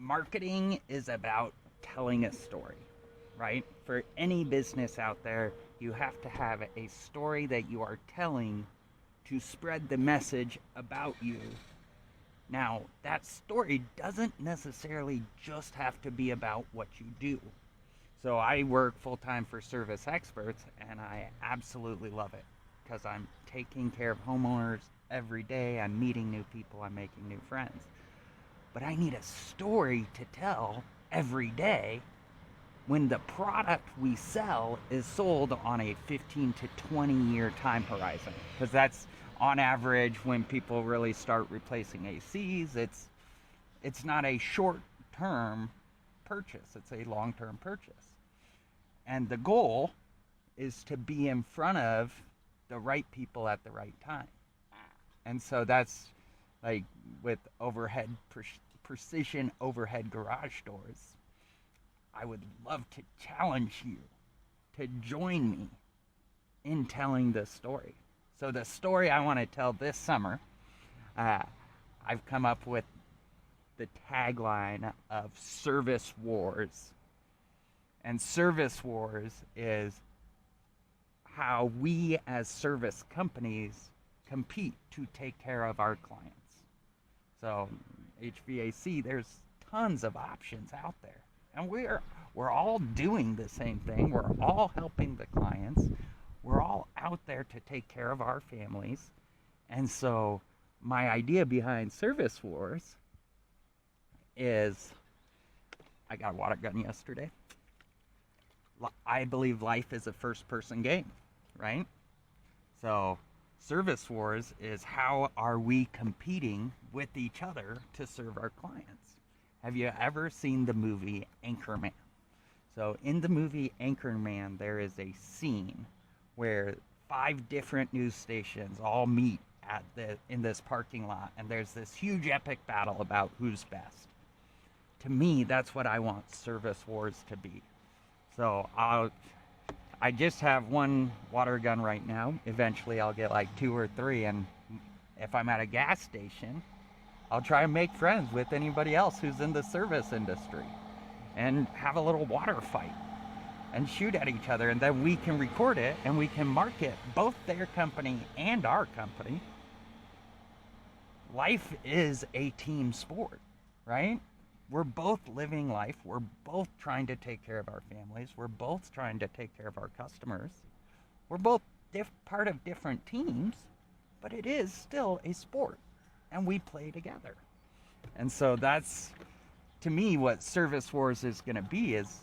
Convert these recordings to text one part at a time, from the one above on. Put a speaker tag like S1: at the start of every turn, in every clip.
S1: marketing is about telling a story, right? For any business out there, you have to have a story that you are telling to spread the message about you. Now, that story doesn't necessarily just have to be about what you do. So I work full time for Service Experts, and I absolutely love it because I'm taking care of homeowners every day. I'm meeting new people, I'm making new friends. But I need a story to tell every day when the product we sell is sold on a 15 to 20 year time horizon. Because that's on average when people really start replacing ACs. It's not a short term purchase, it's a long term purchase. And the goal is to be in front of the right people at the right time. And so that's like with precision overhead garage doors. I would love to challenge you to join me in telling this story. So the story I want to tell this summer, I've come up with the tagline of Service Wars. And Service Wars is how we as service companies compete to take care of our clients. So HVAC, there's tons of options out there. And we're all doing the same thing. We're all helping the clients. We're all out there to take care of our families. And so my idea behind Service Wars is, I got a water gun yesterday. I believe life is a first-person game, right? So Service Wars is how are we competing with each other to serve our clients? Have you ever seen the movie Anchorman? So in the movie Anchorman, there is a scene where 5 different news stations all meet in this parking lot, and there's this huge epic battle about who's best. To me, that's what I want Service Wars to be. So I just have one water gun right now. Eventually I'll get like 2 or 3, and if I'm at a gas station, I'll try and make friends with anybody else who's in the service industry and have a little water fight and shoot at each other, and then we can record it and we can market both their company and our company. Life is a team sport, right? We're both living life. We're both trying to take care of our families. We're both trying to take care of our customers. We're both part of different teams, but it is still a sport, and we play together. And so that's, to me, what Service Wars is going to be, is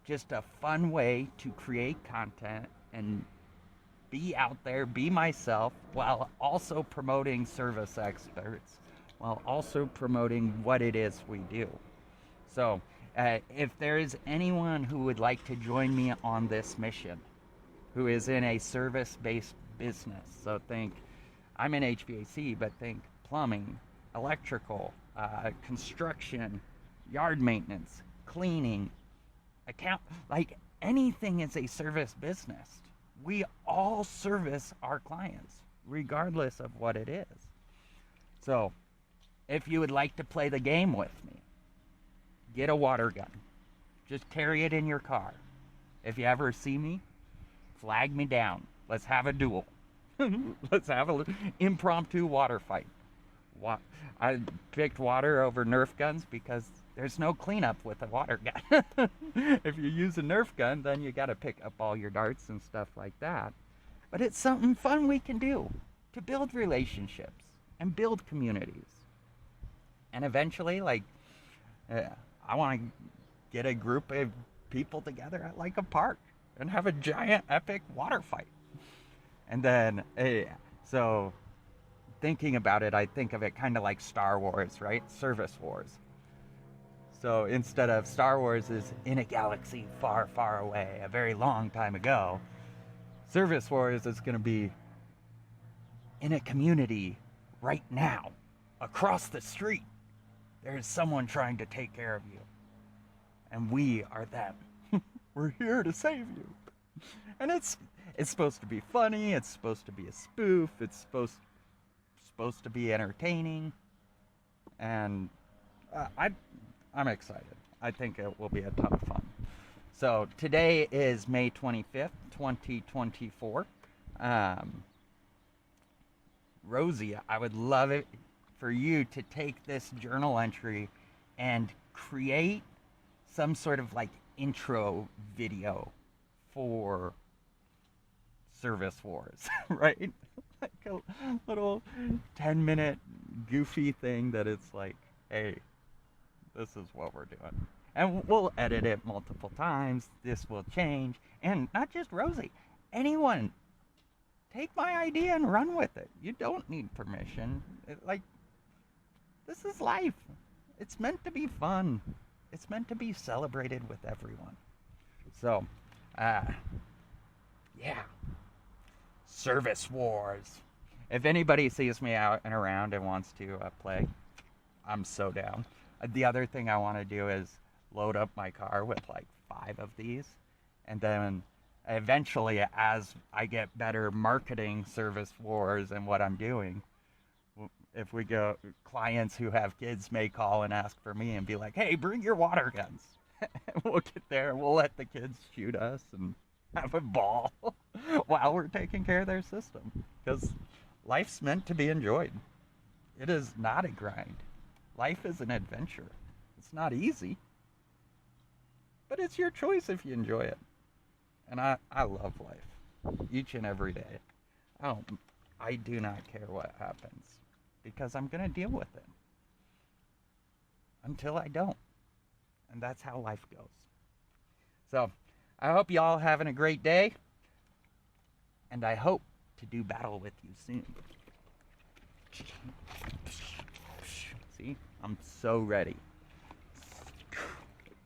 S1: just a fun way to create content and be out there, be myself, while also promoting Service Experts, while also promoting what it is we do. So if there is anyone who would like to join me on this mission, who is in a service-based business, so think, I'm in HVAC, but think plumbing, electrical, construction, yard maintenance, cleaning, like anything is a service business. We all service our clients, regardless of what it is. So if you would like to play the game with me, get a water gun. Just carry it in your car. If you ever see me, flag me down. Let's have a duel. Let's have an impromptu water fight. I picked water over Nerf guns because there's no cleanup with a water gun. If you use a Nerf gun, then you got to pick up all your darts and stuff like that. But it's something fun we can do to build relationships and build communities. And eventually, I want to get a group of people together at like a park and have a giant epic water fight. And then, so thinking about it, I think of it kind of like Star Wars, right? Service Wars. So instead of Star Wars is in a galaxy far, far away, a very long time ago, Service Wars is going to be in a community right now, across the street. There's someone trying to take care of you. And we are them. We're here to save you. And it's supposed to be funny, it's supposed to be a spoof, it's supposed to be entertaining. And I'm excited. I think it will be a ton of fun. So today is May 25th, 2024. Um, Rosie, I would love it for you to take this journal entry and create some sort of like intro video for Service Wars, right? Like a little 10-minute goofy thing that it's like, hey, this is what we're doing. And we'll edit it multiple times. This will change. And not just Rosie, anyone, take my idea and run with it. You don't need permission. This is life. It's meant to be fun. It's meant to be celebrated with everyone. So, yeah. Service Wars. If anybody sees me out and around and wants to play, I'm so down. The other thing I want to do is load up my car with like 5 of these, and then eventually, as I get better marketing Service Wars and what I'm doing, if we go, clients who have kids may call and ask for me and be like, hey, bring your water guns. We'll get there and we'll let the kids shoot us and have a ball while we're taking care of their system. Because life's meant to be enjoyed. It is not a grind. Life is an adventure. It's not easy, but it's your choice if you enjoy it. And I love life each and every day. I do not care what happens because I'm going to deal with it until I don't. And that's how life goes. So I hope you all having a great day, and I hope to do battle with you soon. See, I'm so ready.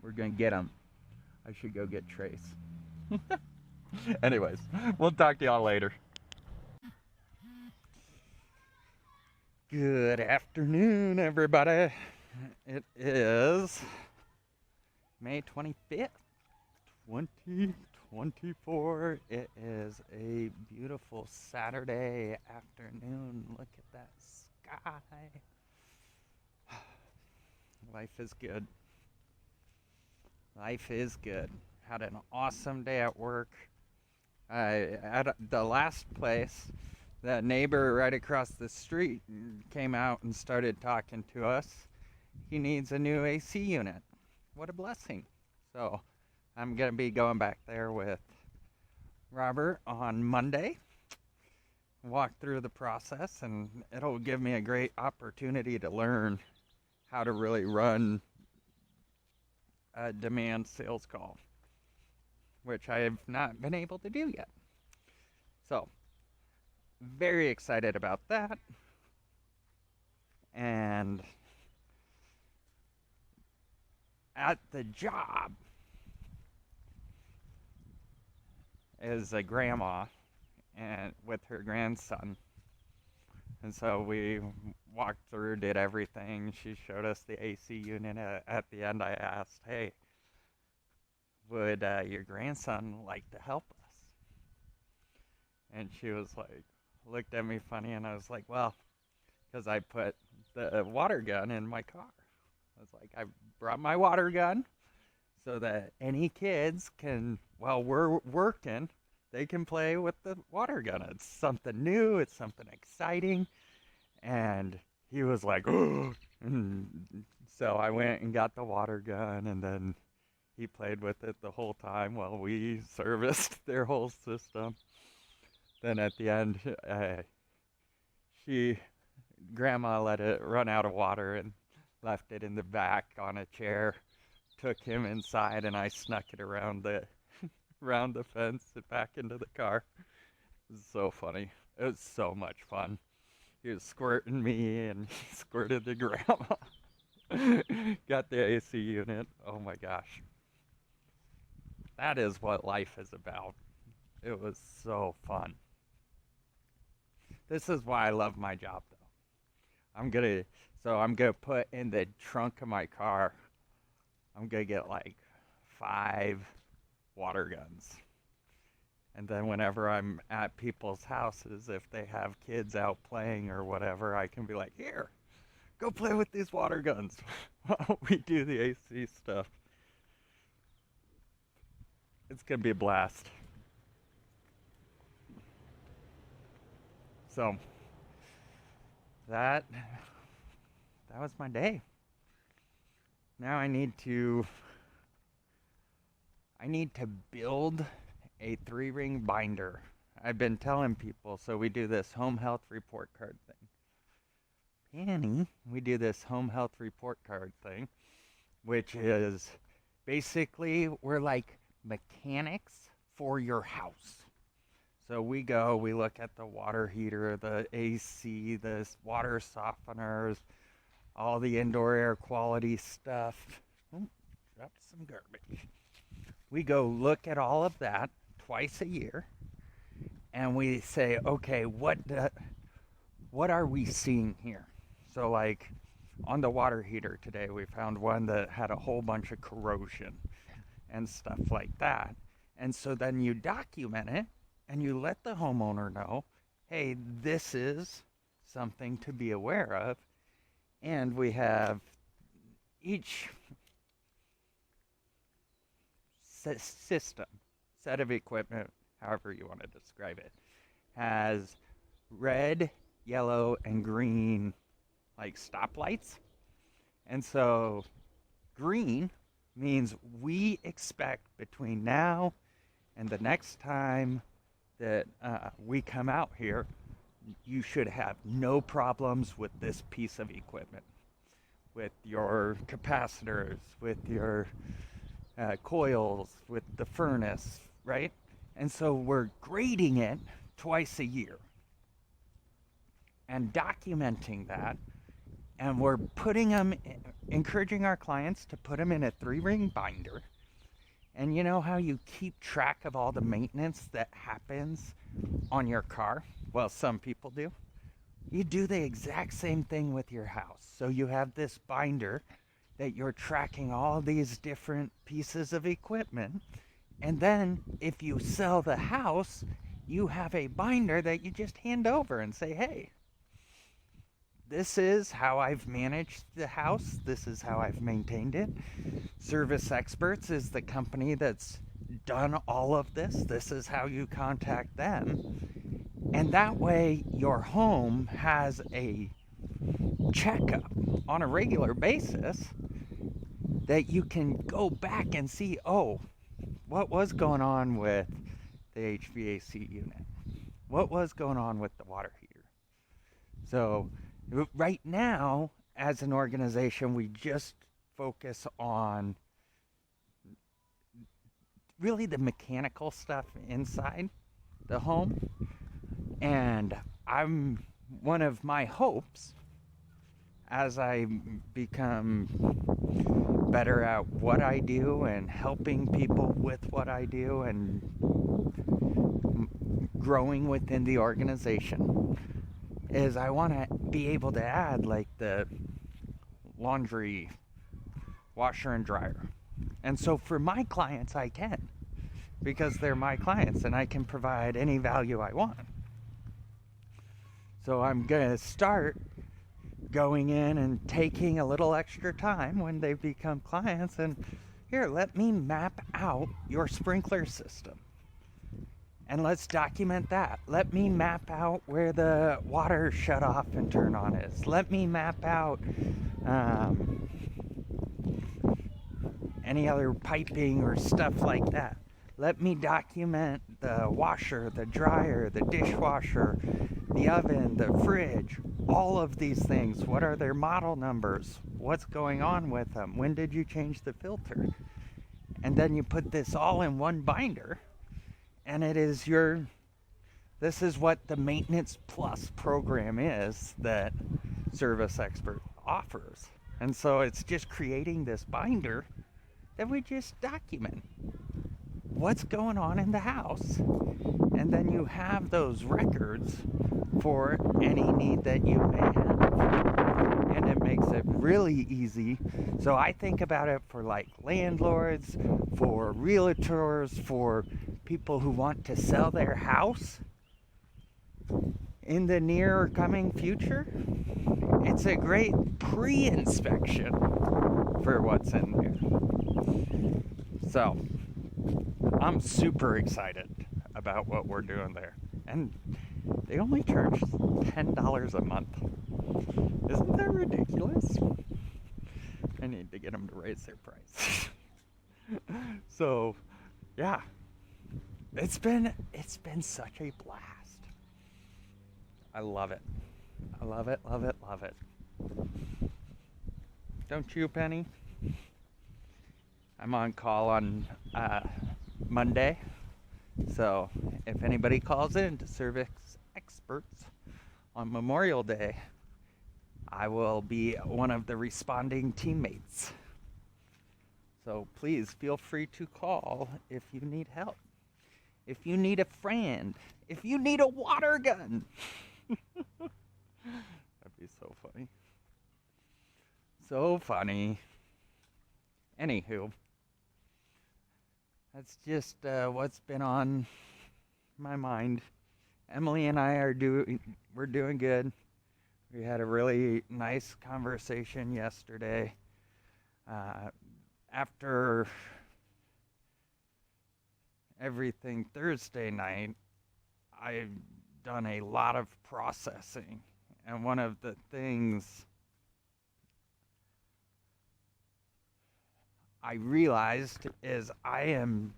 S1: We're going to get them. I should go get Trace. Anyways, we'll talk to y'all later. Good afternoon, everybody. It is May 25th, 2024. It is a beautiful Saturday afternoon. Look at that sky. Life is good. Life is good. Had an awesome day at work. At the last place, the neighbor right across the street came out and started talking to us. He needs a new AC unit. What a blessing. So I'm going to be going back there with Robert on Monday, walk through the process, and it'll give me a great opportunity to learn how to really run a demand sales call, which I have not been able to do yet. So, very excited about that. And at the job is a grandma and with her grandson. And so we walked through, did everything. She showed us the AC unit. At the end, I asked, hey, would your grandson like to help us? And she was like, looked at me funny, and I was like, well, because I put the water gun in my car. I was like, I brought my water gun so that any kids can, while we're working, they can play with the water gun. It's something new, it's something exciting. And he was like, oh. And so I went and got the water gun, and then he played with it the whole time while we serviced their whole system. Then at the end, Grandma let it run out of water and left it in the back on a chair, took him inside, and I snuck it around the fence and back into the car. It was so funny. It was so much fun. He was squirting me, and he squirted the grandma. Got the AC unit. Oh my gosh. That is what life is about. It was so fun. This is why I love my job, though. I'm gonna put in the trunk of my car, I'm gonna get like 5 water guns. And then whenever I'm at people's houses, if they have kids out playing or whatever, I can be like, here, Go play with these water guns while we do the AC stuff. It's going to be a blast. So that was my day. Now I need to build a 3-ring binder. I've been telling people, so we do this home health report card thing. Penny, we do this home health report card thing, which is basically we're like mechanics for your house. So we look at the water heater, the AC, the water softeners, all the indoor air quality stuff. Oh, dropped some garbage. We go look at all of that twice a year, and we say, okay, what are we seeing here? So like on the water heater today, we found one that had a whole bunch of corrosion and stuff like that. And so then you document it, and you let the homeowner know, hey, this is something to be aware of. And we have each system, set of equipment, however you want to describe it, has red, yellow, and green like stoplights. And so green means we expect between now and the next time that we come out here, you should have no problems with this piece of equipment, with your capacitors, with your coils, with the furnace, right? And so we're grading it twice a year and documenting that, and we're encouraging our clients to put them in a 3-ring binder. And you know how you keep track of all the maintenance that happens on your car? Well, some people do. You do the exact same thing with your house. So you have this binder that you're tracking all these different pieces of equipment. And then if you sell the house, you have a binder that you just hand over and say, hey, this is how I've managed the house. This is how I've maintained it. Service Experts is the company that's done all of this. This is how you contact them. And that way your home has a checkup on a regular basis that you can go back and see, oh, what was going on with the HVAC unit? What was going on with the water heater? So right now, as an organization, we just focus on really the mechanical stuff inside the home. And one of my hopes, as I become better at what I do and helping people with what I do and growing within the organization, is I want to be able to add like the laundry washer and dryer. And so for my clients, I can, because they're my clients and I can provide any value I want. So I'm going to start going in and taking a little extra time when they become clients and, here, let me map out your sprinkler system. And let's document that. Let me map out where the water shut off and turn on is. Let me map out any other piping or stuff like that. Let me document the washer, the dryer, the dishwasher, the oven, the fridge, all of these things. What are their model numbers? What's going on with them? When did you change the filter? And then you put this all in one binder. And this is what the Maintenance Plus program is that Service Expert offers. And so it's just creating this binder that we just document what's going on in the house. And then you have those records for any need that you may have. And it makes it really easy. So I think about it for like landlords, for realtors, for people who want to sell their house. in the near coming future, it's a great pre-inspection for what's in there. So, I'm super excited about what we're doing there. And they only charge $10 a month. Isn't that ridiculous? I need to get them to raise their price. So, yeah. It's been such a blast. I love it. I love it, love it, love it. Don't you, Penny? I'm on call on Monday. So if anybody calls in to service experts on Memorial Day, I will be one of the responding teammates. So please feel free to call if you need help. If you need a friend. If you need a water gun. That'd be so funny. So funny. Anywho, that's just what's been on my mind. Emily and I we're doing good. We had a really nice conversation yesterday. After everything Thursday night, I've done a lot of processing. And one of the things I realized is I am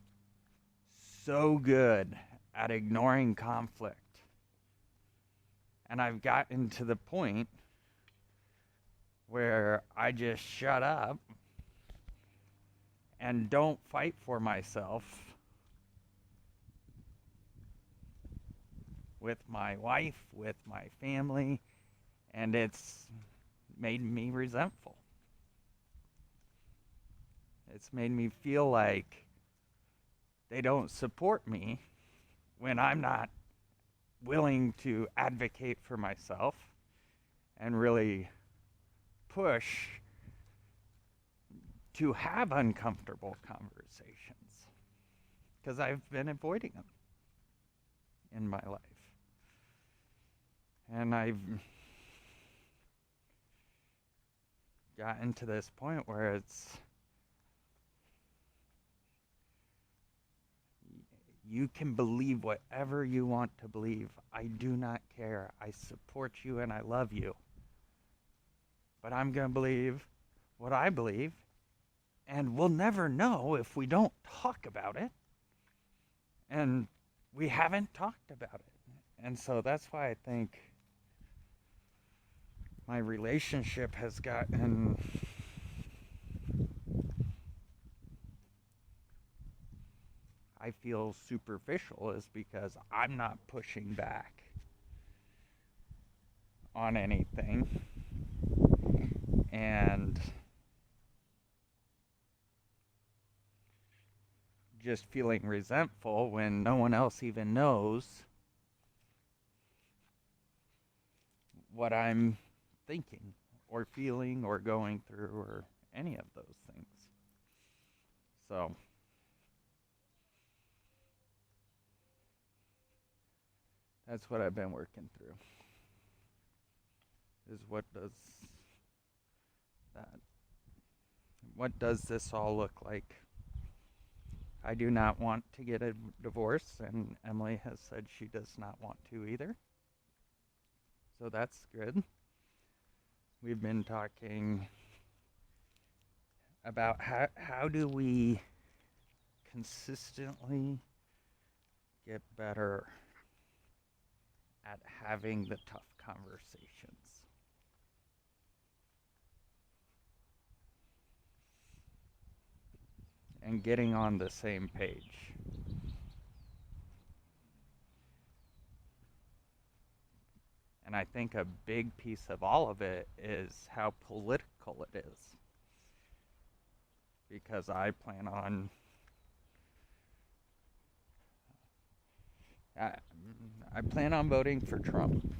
S1: so good at ignoring conflict. And I've gotten to the point where I just shut up and don't fight for myself with my wife, with my family, and it's made me resentful. It's made me feel like they don't support me when I'm not willing to advocate for myself and really push to have uncomfortable conversations, because I've been avoiding them in my life. And I've gotten to this point where you can believe whatever you want to believe. I do not care. I support you and I love you. But I'm going to believe what I believe, and we'll never know if we don't talk about it. And we haven't talked about it. And so that's why I think my relationship has gotten I feel superficial, is because I'm not pushing back on anything, and just feeling resentful when no one else even knows what I'm thinking or feeling or going through or any of those things. So that's what I've been working through. Is what does this all look like? I do not want to get a divorce, and Emily has said she does not want to either. So that's good. We've been talking about how do we consistently get better at having the tough conversations. And getting on the same page. And I think a big piece of all of it is how political it is. Because I plan on voting for Trump.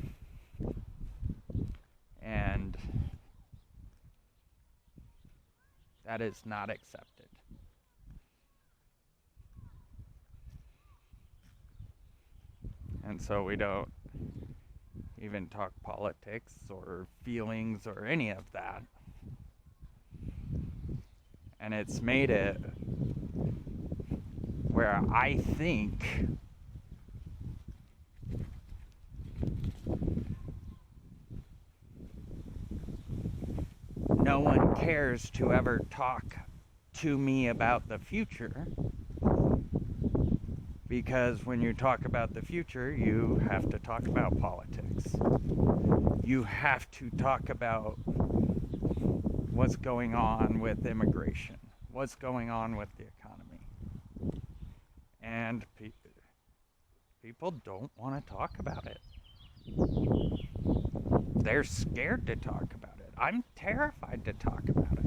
S1: And that is not accepted. And so we don't even talk politics or feelings or any of that. And it's made it where I think no one cares to ever talk to me about the future, because when you talk about the future, you have to talk about politics. You have to talk about what's going on with immigration, what's going on with the economy. And people don't want to talk about it. They're scared to talk about it. I'm terrified to talk about it.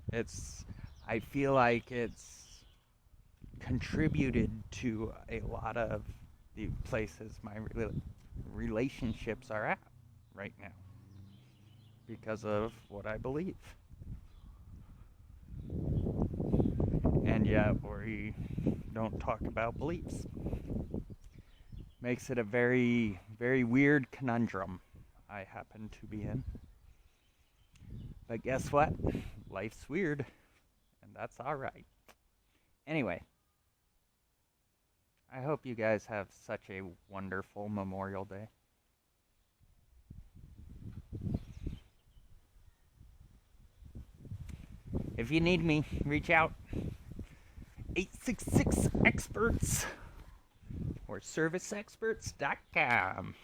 S1: Because I feel like it's contributed to a lot of the places my relationships are at right now because of what I believe. And yet we don't talk about beliefs. Makes it a very, very weird conundrum I happen to be in. But guess what? Life's weird, and that's alright. Anyway, I hope you guys have such a wonderful Memorial Day. If you need me, reach out. 866 Experts or serviceexperts.com.